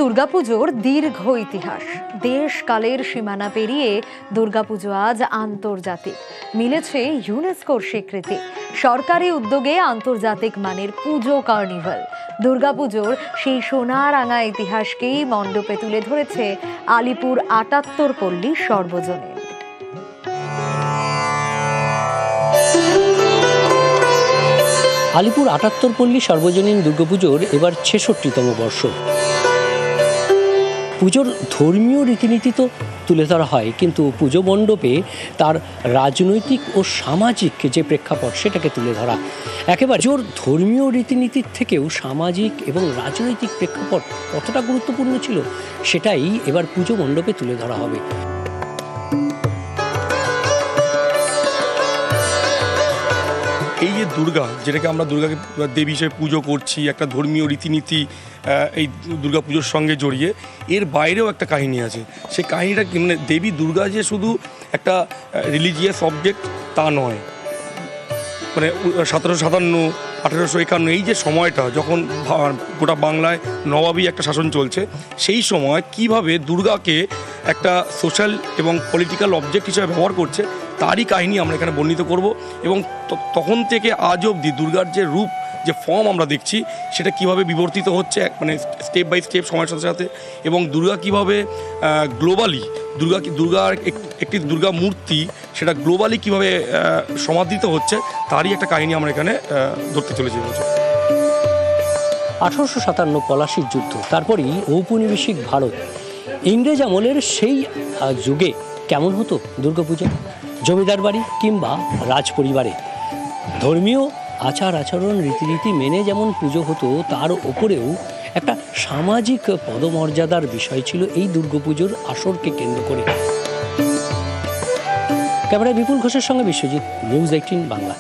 দুর্গাপুজোর দীর্ঘ ইতিহাস। দেশকালের সীমানা পেরিয়ে দুর্গাপুজো আজ আন্তর্জাতিক, মিলেছে ইউনেস্কোর স্বীকৃতি। সরকারি উদ্যোগে আন্তর্জাতিক মানের পুজো কার্নিভাল। দুর্গাপুজোর সেই সোনারাঙা ইতিহাসকেই মণ্ডপে তুলে ধরেছে আলিপুর ৭৮ পল্লী সর্বজনীন। আলিপুর ৭৮ পল্লী সর্বজনীন দুর্গাপুজোর এবার ৬৬তম বর্ষ। পুজোর ধর্মীয় রীতিনীতি তো তুলে ধরা হয়, কিন্তু পুজো মণ্ডপে তার রাজনৈতিক ও সামাজিক যে প্রেক্ষাপট সেটাকে তুলে ধরা একেবারে জোর ধর্মীয় রীতিনীতির থেকেও সামাজিক এবং রাজনৈতিক প্রেক্ষাপট কতটা গুরুত্বপূর্ণ ছিল সেটাই এবার পুজো মণ্ডপে তুলে ধরা হবে। এই যে দুর্গা, যেটাকে আমরা দুর্গাকে দেবী হিসেবে পুজো করছি, একটা ধর্মীয় রীতিনীতি এই দুর্গা পুজোর সঙ্গে জড়িয়ে, এর বাইরেও একটা কাহিনী আছে। সেই কাহিনীটা মানে দেবী দুর্গা যে শুধু একটা রিলিজিয়াস অবজেক্ট তা নয়। মানে ১৭৫৭ ১৮৫১ এই যে সময়টা যখন গোটা বাংলায় নবাবী একটা শাসন চলছে, সেই সময় কিভাবে দুর্গাকে একটা সোশ্যাল এবং পলিটিক্যাল অবজেক্ট হিসেবে ব্যবহার করছে তারই কাহিনী আমরা এখানে বর্ণিত করব। এবং তখন থেকে আজ অবধি দুর্গার যে রূপ, যে ফর্ম আমরা দেখছি, সেটা কিভাবে বিবর্তিত হচ্ছে মানে স্টেপ বাই স্টেপ সময়ের সাথে সাথে, এবং দুর্গা কিভাবে গ্লোবালি দুর্গার একটি দুর্গা মূর্তি সেটা গ্লোবালি কিভাবে সমাদৃত হচ্ছে তারই একটা কাহিনী আমরা এখানে ধরতে চলেছি। ১৮৫৭ পলাশির যুদ্ধ, তারপরেই ঔপনিবেশিক ভারত। ইংরেজ আমলের সেই যুগে কেমন হতো দুর্গাপূজা? জমিদার বাড়ি কিংবা রাজ পরিবারে ধর্মীয় আচার আচরণ রীতিনীতি মেনে যেমন পুজো হতো, তার ওপরেও একটা সামাজিক পদমর্যাদার বিষয় ছিল এই দুর্গাপুজোর আসরকে কেন্দ্র করে। ক্যামেরায় বিপুল ঘোষের সঙ্গে বিশ্বজিৎ, নিউজ ১৮ বাংলা।